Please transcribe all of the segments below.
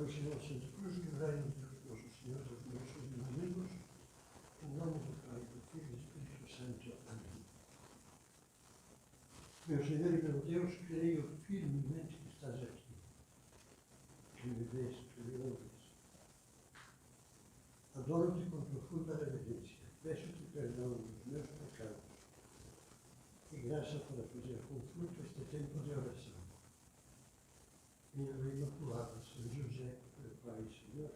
Meu Senhor Santa Cruz, livrai-nos Deus nosso Senhor dos nossos inimigos, em nome do Pai, do Filho e do Espírito Santo. Amém. Meu Senhor e meu Deus, creio firmemente que estás aqui, que me vês, que me ouves. Adoro-te com profunda reverência, peço-te perdão dos meus pecados e graça para fazer com fruto este tempo de oração. Minha Mãe Imaculada, São José, meu Pai e Senhor,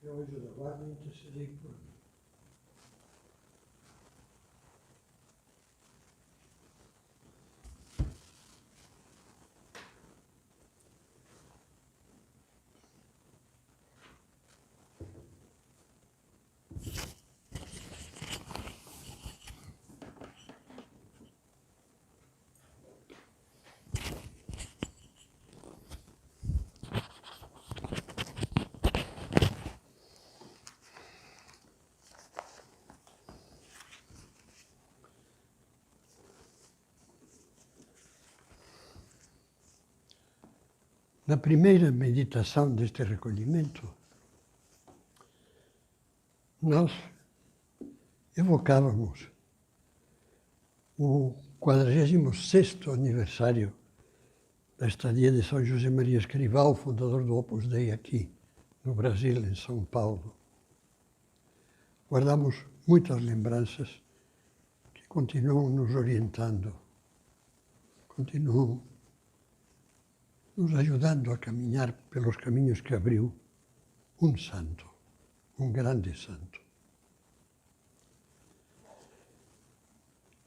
que ao anjo da guarda intercedei por mim. Na primeira meditação deste recolhimento, nós evocávamos o 46º aniversário da estadia de São José Maria Escrivá, fundador do Opus Dei aqui no Brasil, em São Paulo. Guardamos muitas lembranças que continuam nos orientando, continuam nos ajudando a caminhar pelos caminhos que abriu um santo, um grande santo.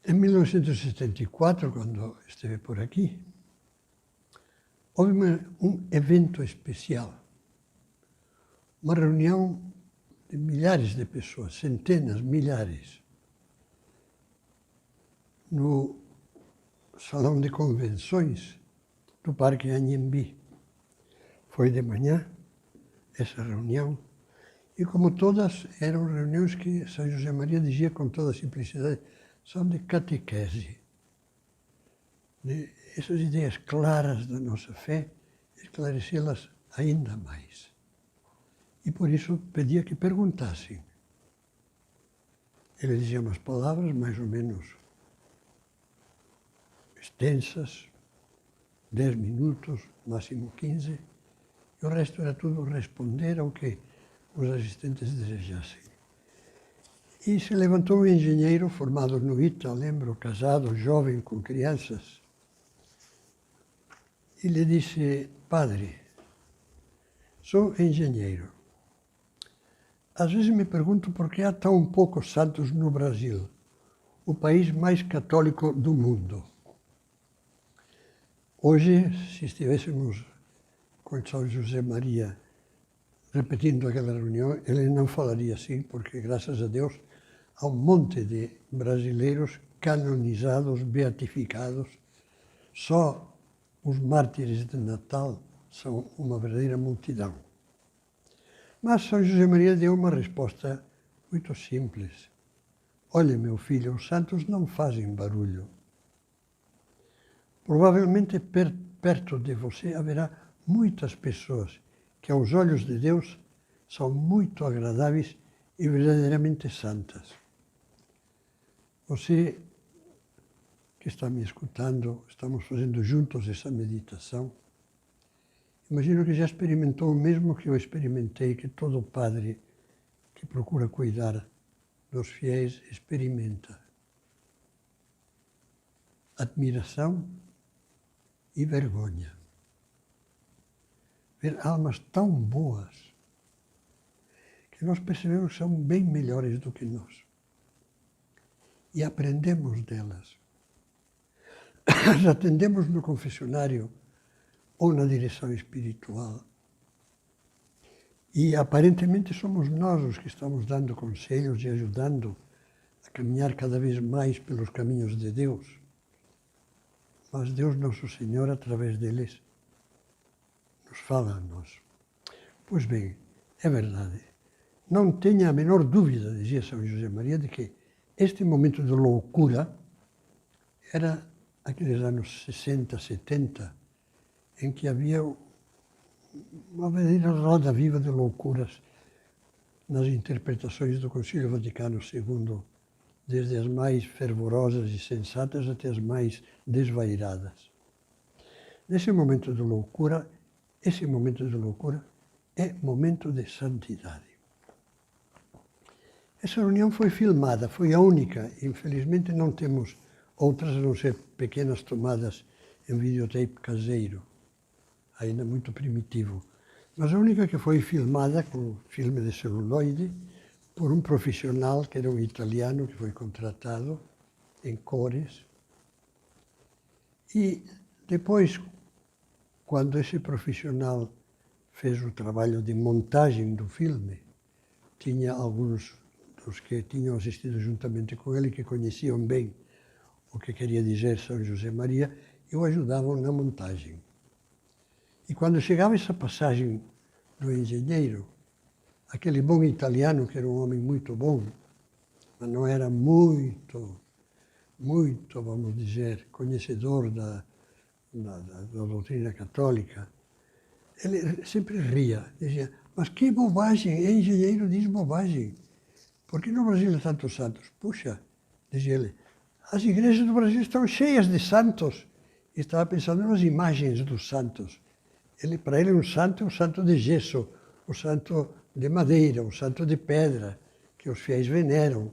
Em 1974, quando esteve por aqui, houve um evento especial, uma reunião de milhares de pessoas, centenas, milhares, no salão de convenções do Parque Anhembi. Foi de manhã essa reunião, e como todas, eram reuniões que São José Maria dizia com toda simplicidade, são de catequese, de essas ideias claras da nossa fé, esclarecê-las ainda mais. E por isso pedia que perguntassem. Ele dizia umas palavras mais ou menos extensas, 10 minutos, máximo 15, e o resto era tudo responder ao que os assistentes desejassem. E se levantou um engenheiro formado no ITA, lembro, casado, jovem, com crianças, e lhe disse: Padre, sou engenheiro. Às vezes me pergunto por que há tão poucos santos no Brasil, o país mais católico do mundo. Hoje, se estivéssemos com São José Maria repetindo aquela reunião, ele não falaria assim, porque, graças a Deus, há um monte de brasileiros canonizados, beatificados. Só os mártires de Natal são uma verdadeira multidão. Mas São José Maria deu uma resposta muito simples. Olha, meu filho, os santos não fazem barulho. Provavelmente perto de você haverá muitas pessoas que aos olhos de Deus são muito agradáveis e verdadeiramente santas. Você que está me escutando, estamos fazendo juntos essa meditação. Imagino que já experimentou o mesmo que eu experimentei, que todo padre que procura cuidar dos fiéis experimenta. Admiração e vergonha. Ver almas tão boas que nós percebemos que são bem melhores do que nós. E aprendemos delas. As atendemos no confessionário ou na direção espiritual. E aparentemente somos nós os que estamos dando conselhos e ajudando a caminhar cada vez mais pelos caminhos de Deus. Mas Deus Nosso Senhor, através deles, nos fala a nós. Pois bem, é verdade. Não tenha a menor dúvida, dizia São José Maria, de que este momento de loucura era aqueles anos 60, 70, em que havia uma verdadeira roda viva de loucuras nas interpretações do Concílio Vaticano II, desde as mais fervorosas e sensatas até as mais desvairadas. Esse momento de loucura é momento de santidade. Essa reunião foi filmada, foi a única. Infelizmente não temos outras, a não ser pequenas tomadas em videotape caseiro, ainda muito primitivo. Mas a única que foi filmada com filme de celuloide por um profissional que era um italiano que foi contratado em cores. E depois, quando esse profissional fez o trabalho de montagem do filme, tinha alguns dos que tinham assistido juntamente com ele que conheciam bem o que queria dizer São José Maria e o ajudavam na montagem. E quando chegava essa passagem do engenheiro, aquele bom italiano, que era um homem muito bom, mas não era muito, vamos dizer, conhecedor da doutrina católica, ele sempre ria, dizia, mas que bobagem, engenheiro diz bobagem. Por que no Brasil há tantos santos? Puxa, dizia ele, as igrejas do Brasil estão cheias de santos. E estava pensando nas imagens dos santos. Para ele, um santo de gesso, um santo de madeira, um santo de pedra, que os fiéis veneram.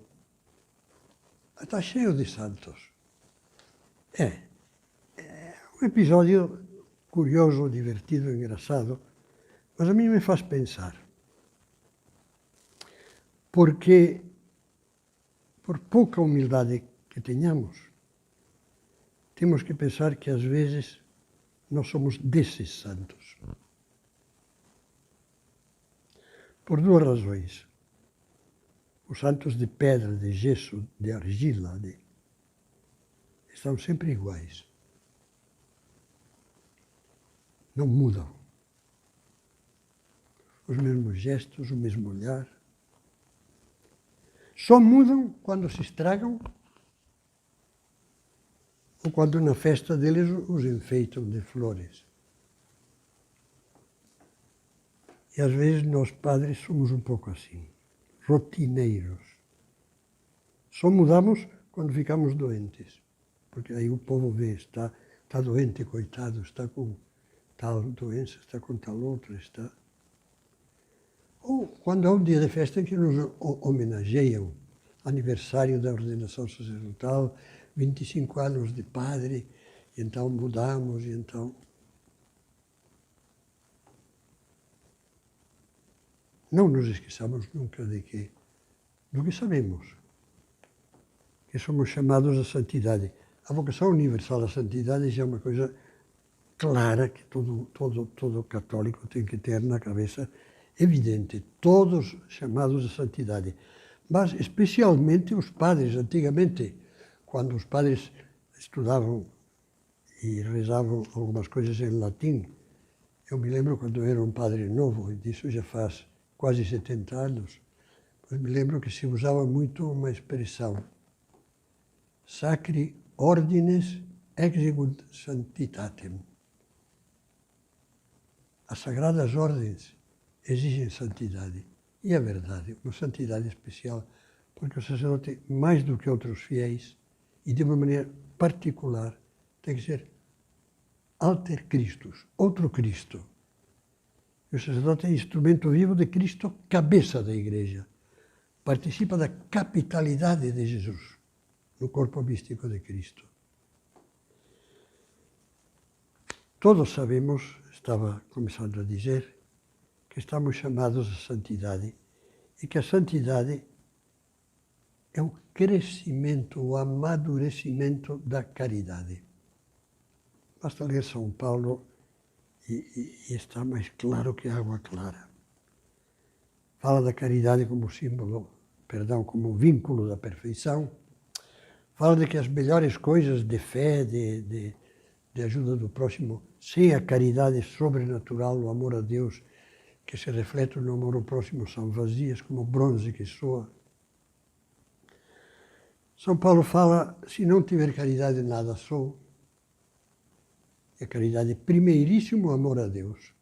Está cheio de santos. É um episódio curioso, divertido, engraçado, mas a mim me faz pensar. Porque, por pouca humildade que tenhamos, temos que pensar que às vezes nós somos desses santos. Por duas razões. Os santos de pedra, de gesso, de argila, estão sempre iguais. Não mudam. Os mesmos gestos, o mesmo olhar. Só mudam quando se estragam ou quando na festa deles os enfeitam de flores. E às vezes nós padres somos um pouco assim, rotineiros. Só mudamos quando ficamos doentes, porque aí o povo vê, está doente, coitado, está com tal doença, está com tal outra, está... Ou quando há um dia de festa em que nos homenageiam, aniversário da ordenação sacerdotal, 25 anos de padre, e então mudamos, e então... Não nos esqueçamos nunca do que sabemos, que somos chamados à santidade. A vocação universal à santidade já é uma coisa clara que todo católico tem que ter na cabeça, evidente, todos chamados à santidade. Mas especialmente os padres, antigamente, quando os padres estudavam e rezavam algumas coisas em latim, eu me lembro quando eu era um padre novo, e disso já faz quase 70 anos, mas me lembro que se usava muito uma expressão, sacri ordines exegunt santitatem. As sagradas ordens exigem santidade. E é verdade, uma santidade especial, porque o sacerdote, mais do que outros fiéis, e de uma maneira particular, tem que ser alter Christus, outro Cristo. E o sacerdote é instrumento vivo de Cristo, cabeça da Igreja. Participa da capitalidade de Jesus no corpo místico de Cristo. Todos sabemos, estava começando a dizer, que estamos chamados à santidade e que a santidade é o crescimento, o amadurecimento da caridade. Basta ler São Paulo e está mais claro que água clara. Fala da caridade como símbolo, como vínculo da perfeição. Fala de que as melhores coisas de fé, de ajuda do próximo, sem a caridade sobrenatural, o amor a Deus, que se reflete no amor ao próximo, são vazias como bronze que soa. São Paulo fala, se não tiver caridade, nada sou. E a caridade é primeiríssimo amor a Deus.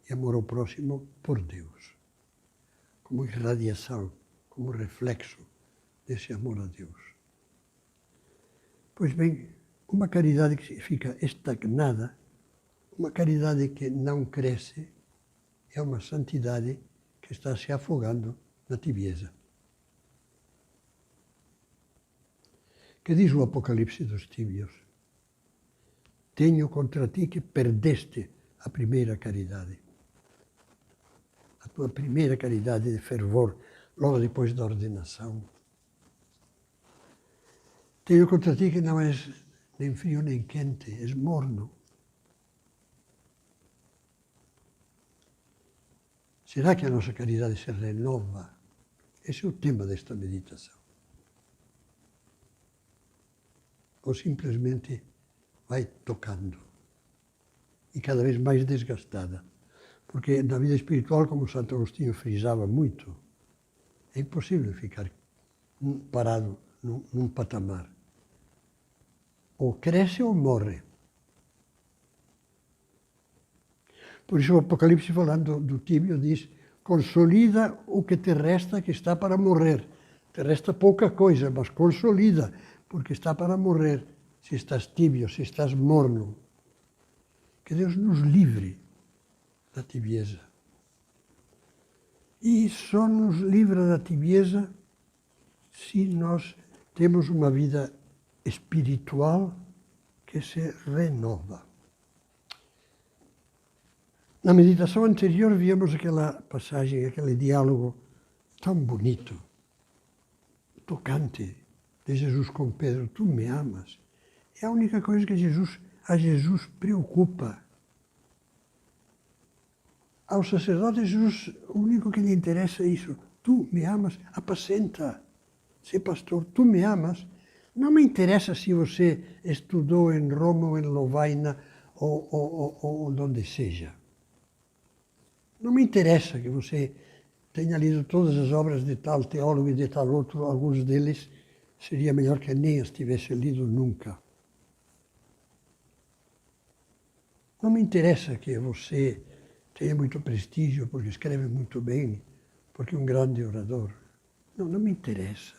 e amor ao próximo por Deus, como irradiação, como reflexo desse amor a Deus. Pois bem, uma caridade que fica estagnada, uma caridade que não cresce, é uma santidade que está se afogando na tibieza. Que diz o Apocalipse dos tíbios? Tenho contra ti que perdeste a primeira caridade. A tua primeira caridade de fervor, logo depois da ordenação. Tenho contra ti que não és nem frio nem quente, és morno. Será que a nossa caridade se renova? Esse é o tema desta meditação. Ou simplesmente vai tocando e cada vez mais desgastada. Porque na vida espiritual, como Santo Agostinho frisava muito, é impossível ficar parado num patamar. Ou cresce ou morre. Por isso o Apocalipse, falando do tíbio, diz: consolida o que te resta, que está para morrer. Te resta pouca coisa, mas consolida, porque está para morrer. Se estás tíbio, se estás morno. Que Deus nos livre da tibieza. E só nos livra da tibieza se nós temos uma vida espiritual que se renova. Na meditação anterior víamos aquela passagem, aquele diálogo tão bonito, tocante, de Jesus com Pedro: tu me amas. É a única coisa que a Jesus preocupa. Ao sacerdote Jesus, o único que lhe interessa é isso: tu me amas, apacenta, sê pastor, tu me amas. Não me interessa se você estudou em Roma ou em Lovaina ou onde seja. Não me interessa que você tenha lido todas as obras de tal teólogo e de tal outro. Alguns deles seria melhor que nem as tivesse lido nunca. Não me interessa que você tenha muito prestígio porque escreve muito bem, porque é um grande orador. Não me interessa.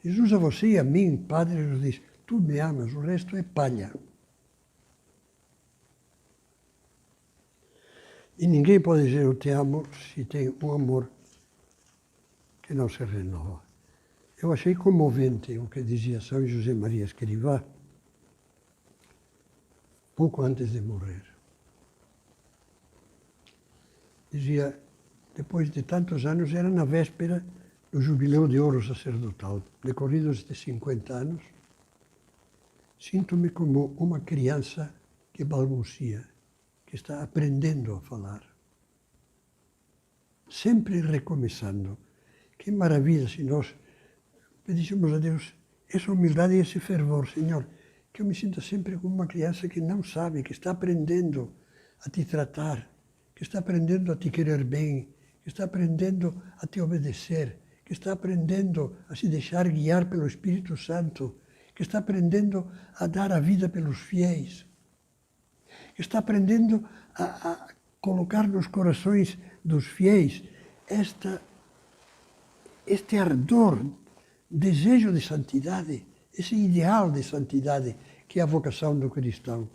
Jesus a você e a mim, Padre, nos diz: tu me amas, o resto é palha. E ninguém pode dizer eu te amo se tem um amor que não se renova. Eu achei comovente o que dizia São José Maria Escrivá, pouco antes de morrer. Dizia, depois de tantos anos, era na véspera do jubileu de ouro sacerdotal, decorridos de 50 anos, sinto-me como uma criança que balbucia, que está aprendendo a falar. Sempre recomeçando. Que maravilha se nós pedíssemos a Deus essa humildade e esse fervor. Senhor, que eu me sinta sempre como uma criança que não sabe, que está aprendendo a te tratar, que está aprendendo a te querer bem, que está aprendendo a te obedecer, que está aprendendo a se deixar guiar pelo Espírito Santo, que está aprendendo a dar a vida pelos fiéis, que está aprendendo a colocar nos corações dos fiéis este ardor, desejo de santidade, esse ideal de santidade que é a vocação do cristão.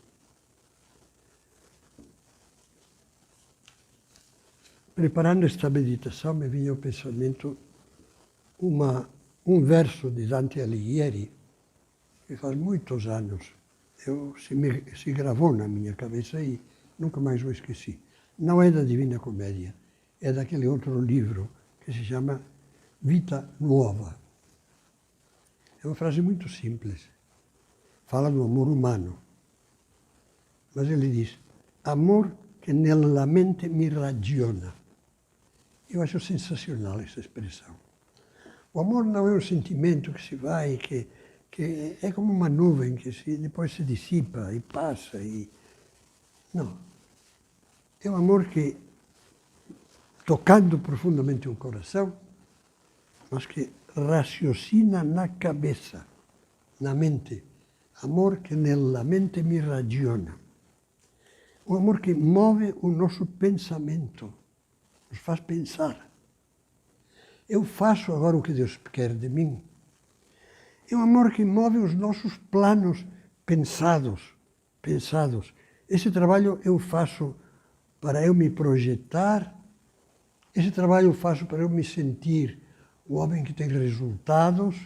Preparando esta meditação, me vinha ao pensamento um verso de Dante Alighieri, que faz muitos anos se gravou na minha cabeça e nunca mais o esqueci. Não é da Divina Comédia, é daquele outro livro que se chama Vita Nuova. É uma frase muito simples. Fala do amor humano. Mas ele diz: amor que nella mente mi ragiona. Eu acho sensacional essa expressão. O amor não é um sentimento que se vai, que é como uma nuvem que depois se dissipa e passa. Não. É um amor que, tocando profundamente o coração, mas que raciocina na cabeça, na mente. Amor que nella mente mi ragiona. um amor que move o nosso pensamento, nos faz pensar. Eu faço agora o que Deus quer de mim. É um amor que move os nossos planos pensados. Esse trabalho eu faço para eu me projetar, esse trabalho eu faço para eu me sentir um homem que tem resultados,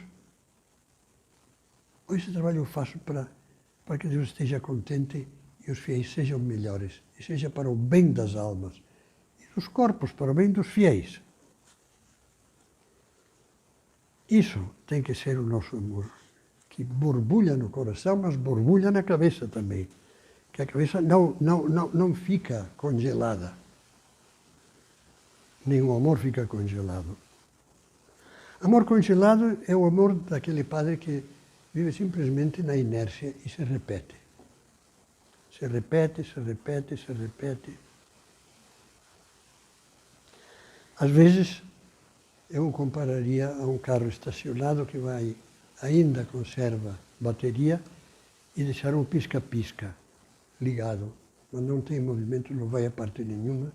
ou esse trabalho eu faço para que Deus esteja contente e os fiéis sejam melhores, e seja para o bem das almas e dos corpos, para o bem dos fiéis. Isso tem que ser o nosso amor, que borbulha no coração, mas borbulha na cabeça também. Que a cabeça não fica congelada. Nenhum amor fica congelado. Amor congelado é o amor daquele padre que vive simplesmente na inércia e se repete. Se repete, se repete, se repete. Às vezes, eu o compararia a um carro estacionado que ainda conserva bateria e deixar um pisca-pisca ligado, mas não tem movimento, não vai a parte nenhuma.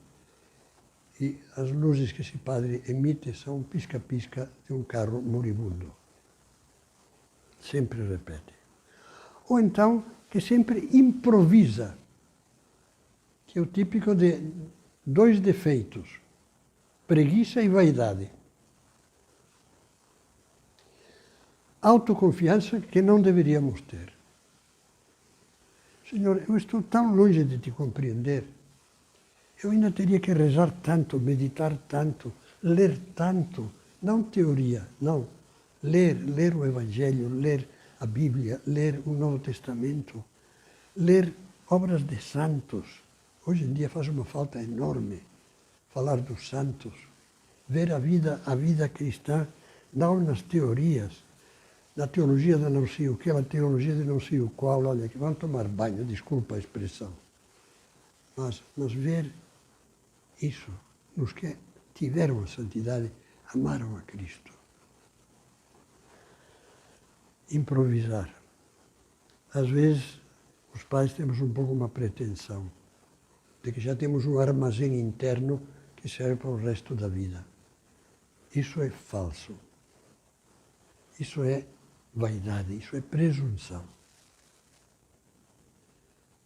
E as luzes que esse padre emite são um pisca-pisca de um carro moribundo. Sempre repete. Ou então, que sempre improvisa, que é o típico de dois defeitos, preguiça e vaidade. Autoconfiança que não deveríamos ter. Senhor, eu estou tão longe de te compreender. Eu ainda teria que rezar tanto, meditar tanto, ler tanto. Não teoria, não. Ler o Evangelho, ler a Bíblia, ler o Novo Testamento, ler obras de santos. Hoje em dia faz uma falta enorme falar dos santos, ver a vida cristã, não nas teorias, na teologia de não sei o que, a teologia de não sei o qual, olha, que vão tomar banho, desculpa a expressão. Mas ver isso, nos que tiveram a santidade, amaram a Cristo. Improvisar. Às vezes, os pais temos um pouco uma pretensão de que já temos um armazém interno que serve para o resto da vida. Isso é falso. Isso é vaidade, isso é presunção.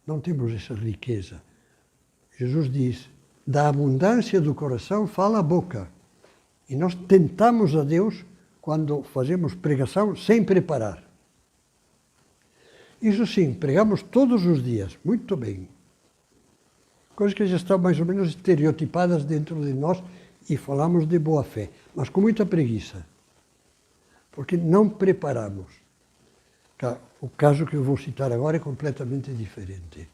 Não temos essa riqueza. Jesus diz, da abundância do coração fala a boca. E nós tentamos a Deus quando fazemos pregação sem preparar. Isso sim, pregamos todos os dias, muito bem. Coisas que já estão mais ou menos estereotipadas dentro de nós e falamos de boa fé, mas com muita preguiça. Porque não preparamos. O caso que eu vou citar agora é completamente diferente.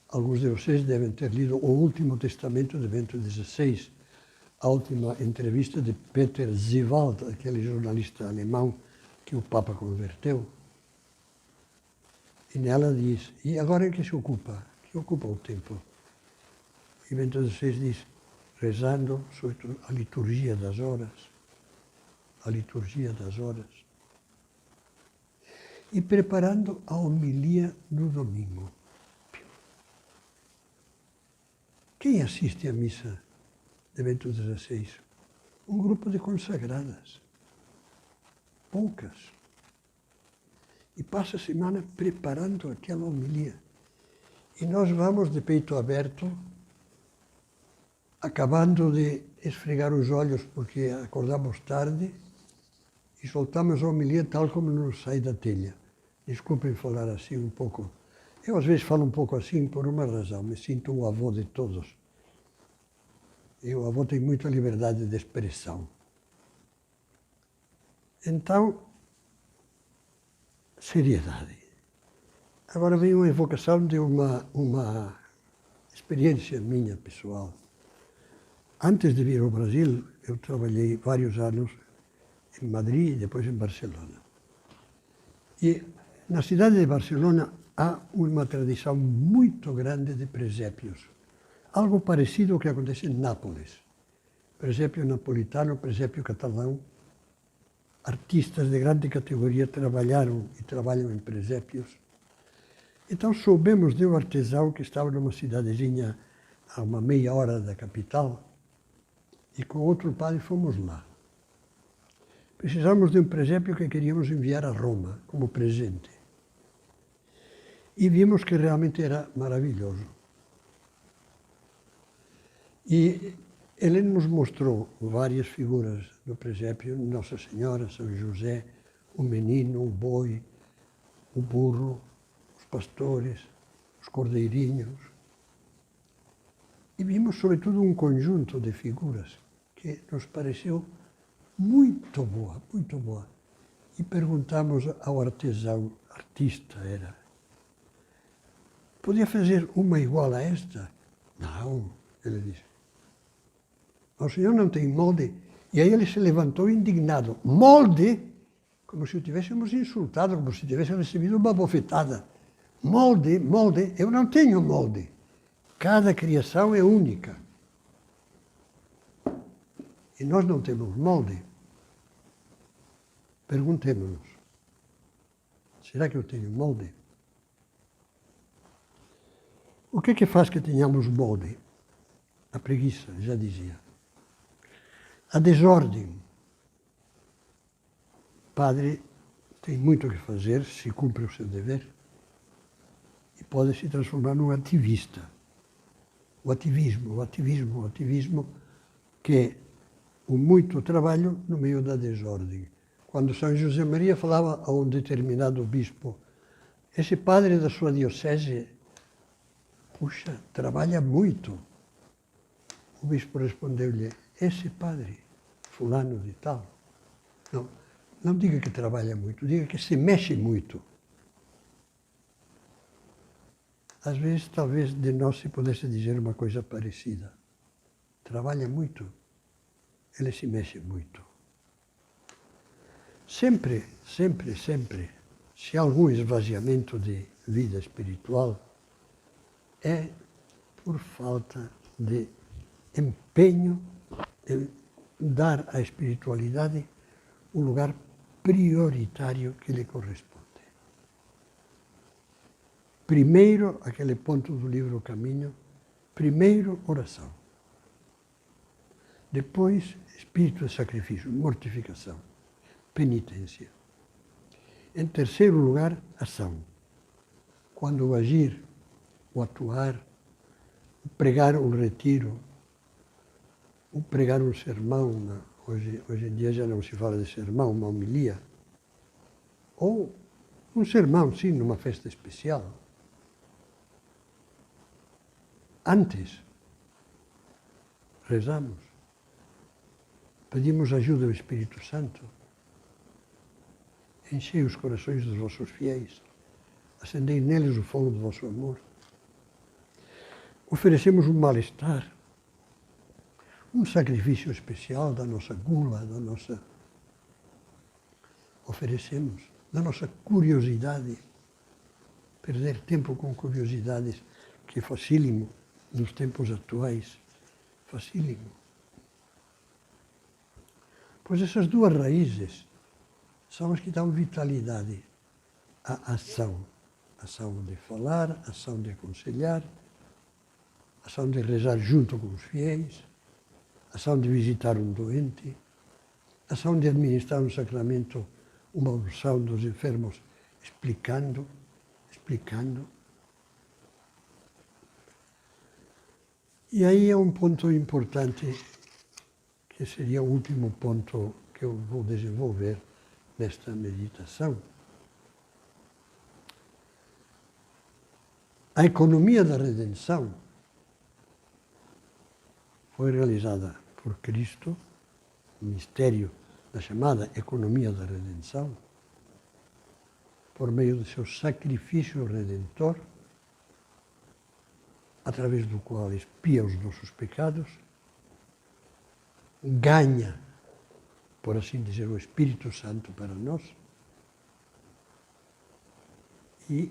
Alguns de vocês devem ter lido o Último Testamento de Bento XVI, a última entrevista de Peter Ziewald, aquele jornalista alemão que o Papa converteu. E nela diz, e agora em que se ocupa? Que ocupa o tempo? E Bento XVI diz, rezando sobre a liturgia das horas. A liturgia das horas. E preparando a homilia do domingo. Quem assiste à missa de Bento XVI? Um grupo de consagradas. Poucas. E passa a semana preparando aquela homilia. E nós vamos de peito aberto, acabando de esfregar os olhos porque acordamos tarde, e soltamos a homilia tal como nos sai da telha. Desculpem falar assim um pouco. Eu às vezes falo um pouco assim por uma razão, me sinto o avô de todos. E o avô tem muita liberdade de expressão. Então, seriedade. Agora vem uma evocação de uma experiência minha pessoal. Antes de vir ao Brasil, eu trabalhei vários anos em Madrid e depois em Barcelona. E na cidade de Barcelona há uma tradição muito grande de presépios. Algo parecido ao que acontece em Nápoles. Presépio napolitano, presépio catalão. Artistas de grande categoria trabalharam e trabalham em presépios. Então soubemos de um artesão que estava numa cidadezinha a uma meia hora da capital e com outro padre fomos lá. Precisávamos de um presépio que queríamos enviar a Roma como presente. E vimos que realmente era maravilhoso. E ele nos mostrou várias figuras do presépio, Nossa Senhora, São José, o menino, o boi, o burro, os pastores, os cordeirinhos. E vimos, sobretudo, um conjunto de figuras que nos pareceu muito boa, muito boa. E perguntamos ao artesão, artista era, podia fazer uma igual a esta? Não, ele disse. O senhor não tem molde? E aí ele se levantou indignado. Molde? Como se o tivéssemos insultado, como se tivesse recebido uma bofetada. Molde, molde, eu não tenho molde. Cada criação é única. E nós não temos molde. Perguntemos-nos, será que eu tenho molde? O que é que faz que tenhamos molde? A preguiça, já dizia. A desordem. O padre tem muito o que fazer, se cumpre o seu dever, e pode se transformar num ativista. O ativismo, que é o muito trabalho no meio da desordem. Quando São José Maria falava a um determinado bispo, esse padre da sua diocese, puxa, trabalha muito. O bispo respondeu-lhe, esse padre, fulano de tal, não diga que trabalha muito, diga que se mexe muito. Às vezes, talvez de nós se pudesse dizer uma coisa parecida. Trabalha muito, ele se mexe muito. Sempre, sempre, sempre, se há algum esvaziamento de vida espiritual, é por falta de empenho em dar à espiritualidade o lugar prioritário que lhe corresponde. Primeiro, aquele ponto do livro O Caminho, primeiro, oração. Depois, espírito de sacrifício, mortificação, penitência. Em terceiro lugar, ação. Quando o agir, o atuar, o pregar um retiro, o pregar um sermão, hoje em dia já não se fala de sermão, uma homilia, ou um sermão, sim, numa festa especial. Antes, rezamos, pedimos ajuda ao Espírito Santo, enchei os corações dos vossos fiéis, acendei neles o fogo do vosso amor. Oferecemos um mal-estar, um sacrifício especial da nossa gula, oferecemos, da nossa curiosidade. Perder tempo com curiosidades, que é facílimo nos tempos atuais, facílimo. Pois essas duas raízes são as que dão vitalidade à ação. Ação de falar, ação de aconselhar, ação de rezar junto com os fiéis, ação de visitar um doente, ação de administrar um sacramento, uma unção dos enfermos, explicando. E aí é um ponto importante, que seria o último ponto que eu vou desenvolver nesta meditação. A economia da redenção foi realizada por Cristo, o mistério da chamada economia da redenção, por meio do seu sacrifício redentor, através do qual expia os nossos pecados, ganha, por assim dizer, o Espírito Santo para nós e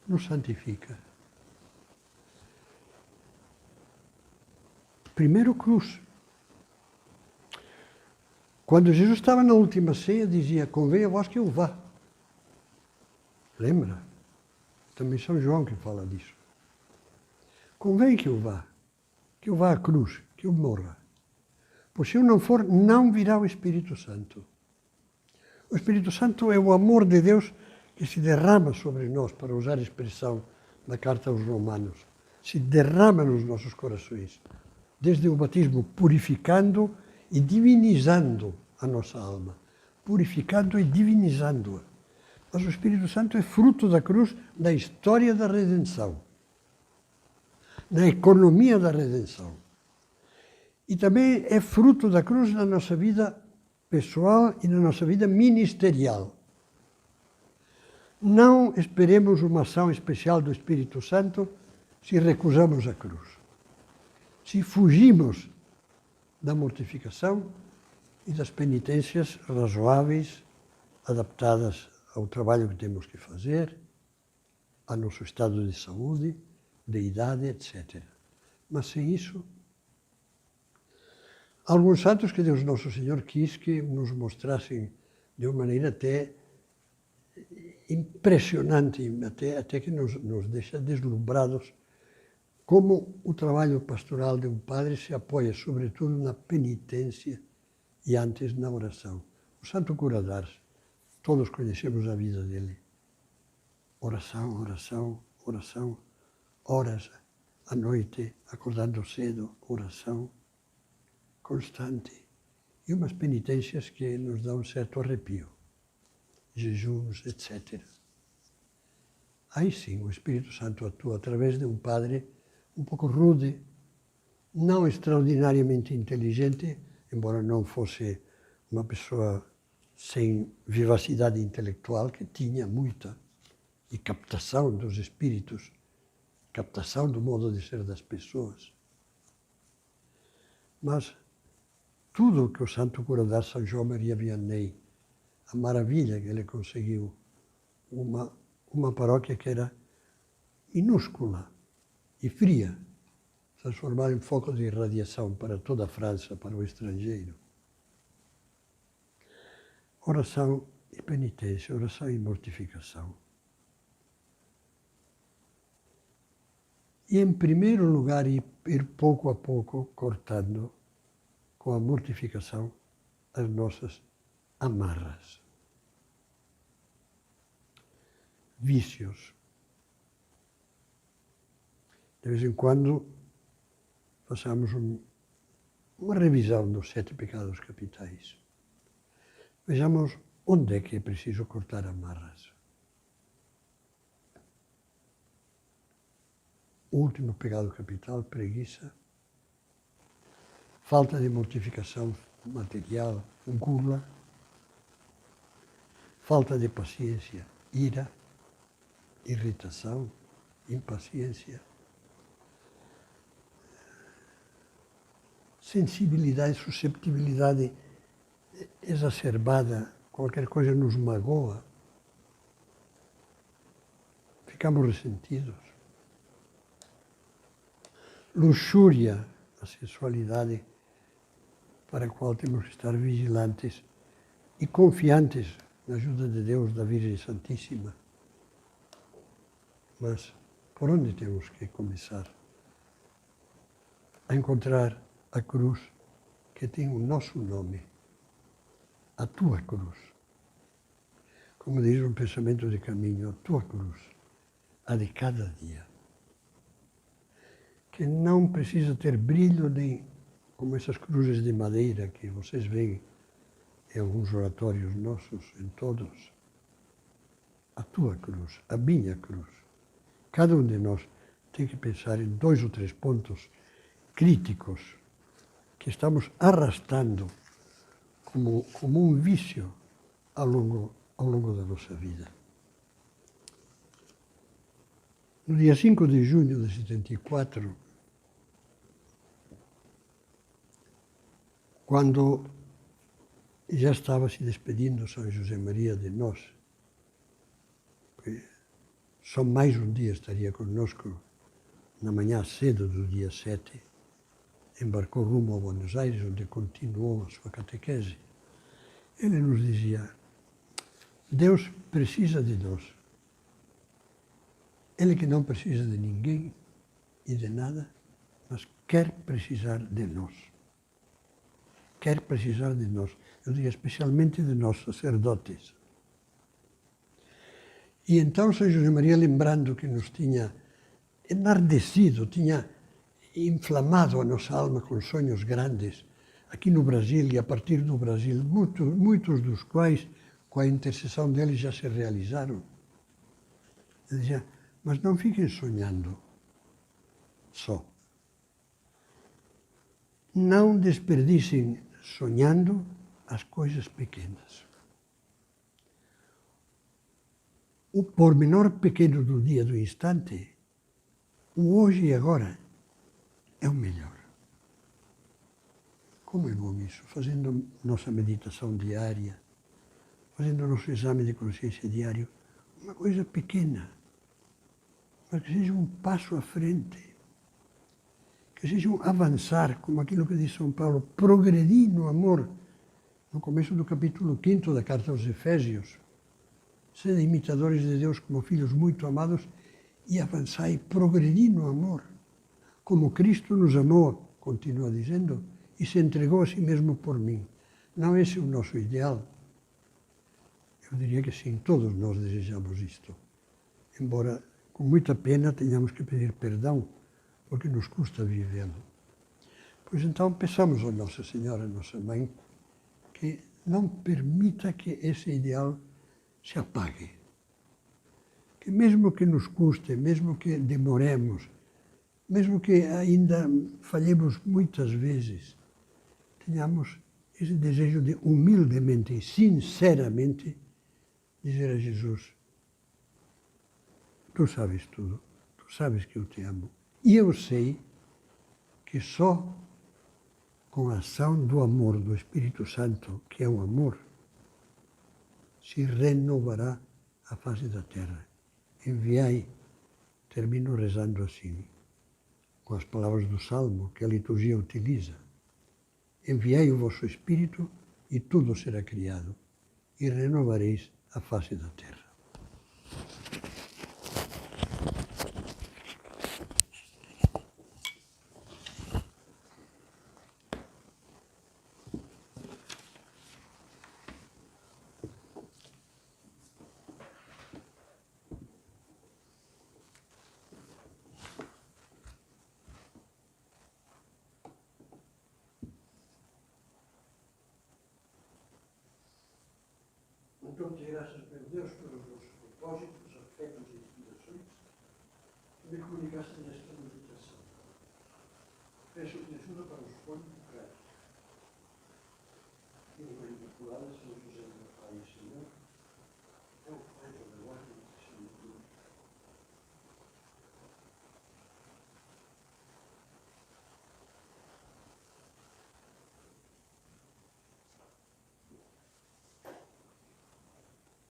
nos santifica. Primeiro, cruz. Quando Jesus estava na última ceia, dizia, convém a vós que eu vá. Lembra? Também São João que fala disso. Convém que eu vá à cruz, que eu morra. Pois se eu não for, não virá o Espírito Santo. O Espírito Santo é o amor de Deus que se derrama sobre nós, para usar a expressão da carta aos Romanos. Se derrama nos nossos corações, desde o batismo, purificando e divinizando a nossa alma. Purificando e divinizando-a. Mas o Espírito Santo é fruto da cruz, da história da redenção, da economia da redenção. E também é fruto da cruz na nossa vida pessoal e na nossa vida ministerial. Não esperemos uma ação especial do Espírito Santo se recusamos a cruz. Se fugimos da mortificação e das penitências razoáveis, adaptadas ao trabalho que temos que fazer, ao nosso estado de saúde, de idade, etc. Mas sem isso, alguns santos que Deus Nosso Senhor quis que nos mostrassem de uma maneira até impressionante, até que nos deixa deslumbrados, como o trabalho pastoral de um padre se apoia sobretudo na penitência e antes na oração. O Santo Cura d'Ars, todos conhecemos a vida dele. Oração, oração, oração, horas à noite, acordando cedo, oração constante. E umas penitências que nos dão um certo arrepio. Jejuns, etc. Aí sim, o Espírito Santo atua através de um padre um pouco rude, não extraordinariamente inteligente, embora não fosse uma pessoa sem vivacidade intelectual, que tinha muita, e captação dos espíritos, captação do modo de ser das pessoas. Mas tudo que o Santo Cura d'Ars, São João Maria Vianney, a maravilha que ele conseguiu, uma paróquia que era minúscula e fria, transformada em foco de irradiação para toda a França, para o estrangeiro. Oração e penitência, oração e mortificação. E, em primeiro lugar, ir pouco a pouco cortando, com a mortificação, as nossas amarras. Vícios. De vez em quando, façamos uma revisão dos 7 pecados capitais. Vejamos onde é que é preciso cortar amarras. O último pecado capital, preguiça, falta de mortificação material, gula, falta de paciência, ira, irritação, impaciência, sensibilidade, susceptibilidade exacerbada, qualquer coisa nos magoa, ficamos ressentidos. Luxúria, a sensualidade para a qual temos que estar vigilantes e confiantes na ajuda de Deus, da Virgem Santíssima. Mas por onde temos que começar? A encontrar a cruz que tem o nosso nome, a tua cruz. Como diz um pensamento de caminho, a tua cruz, a de cada dia. Que não precisa ter brilho nem como essas cruzes de madeira que vocês veem em alguns oratórios nossos, em todos. A tua cruz, a minha cruz. Cada um de nós tem que pensar em 2 ou 3 pontos críticos que estamos arrastando como um vício ao longo da nossa vida. No dia 5 de junho de 74, quando já estava se despedindo São José Maria de nós, porque só mais um dia estaria conosco, na manhã cedo do dia 7, embarcou rumo a Buenos Aires, onde continuou a sua catequese. Ele nos dizia, Deus precisa de nós, Ele que não precisa de ninguém e de nada, mas quer precisar de nós. Quer precisar de nós. Eu diria especialmente de nós, sacerdotes. E então São José Maria, lembrando que nos tinha enardecido, tinha inflamado a nossa alma com sonhos grandes, aqui no Brasil e a partir do Brasil, muitos dos quais, com a intercessão dele, já se realizaram. Ele dizia, mas não fiquem sonhando só. Não desperdicem sonhando as coisas pequenas. O pormenor pequeno do dia, do instante, o hoje e agora, é o melhor. Como é bom isso? Fazendo nossa meditação diária, fazendo nosso exame de consciência diário, uma coisa pequena, mas que seja um passo à frente, que seja um avançar, como aquilo que diz São Paulo, progredir no amor, no começo do capítulo 5 da Carta aos Efésios. Sede imitadores de Deus como filhos muito amados e avançai, progredir no amor. Como Cristo nos amou, continua dizendo, e se entregou a si mesmo por mim. Não esse é o nosso ideal? Eu diria que sim, todos nós desejamos isto. Embora com muita pena tenhamos que pedir perdão, porque nos custa vivê-lo. Pois então peçamos a Nossa Senhora, Nossa Mãe, que não permita que esse ideal se apague. Que mesmo que nos custe, mesmo que demoremos, mesmo que ainda falhemos muitas vezes, tenhamos esse desejo de humildemente e sinceramente dizer a Jesus, tu sabes tudo, tu sabes que eu te amo. E eu sei que só com a ação do amor do Espírito Santo, que é o amor, se renovará a face da terra. Enviai, termino rezando assim, com as palavras do Salmo que a liturgia utiliza. Enviai o vosso Espírito e tudo será criado, e renovareis a face da terra. Então te graças, meu Deus, pelos vossos propósitos, afetos e inspirações que me comunicaste nesta meditação. Peço-te ajuda para os pontos práticos.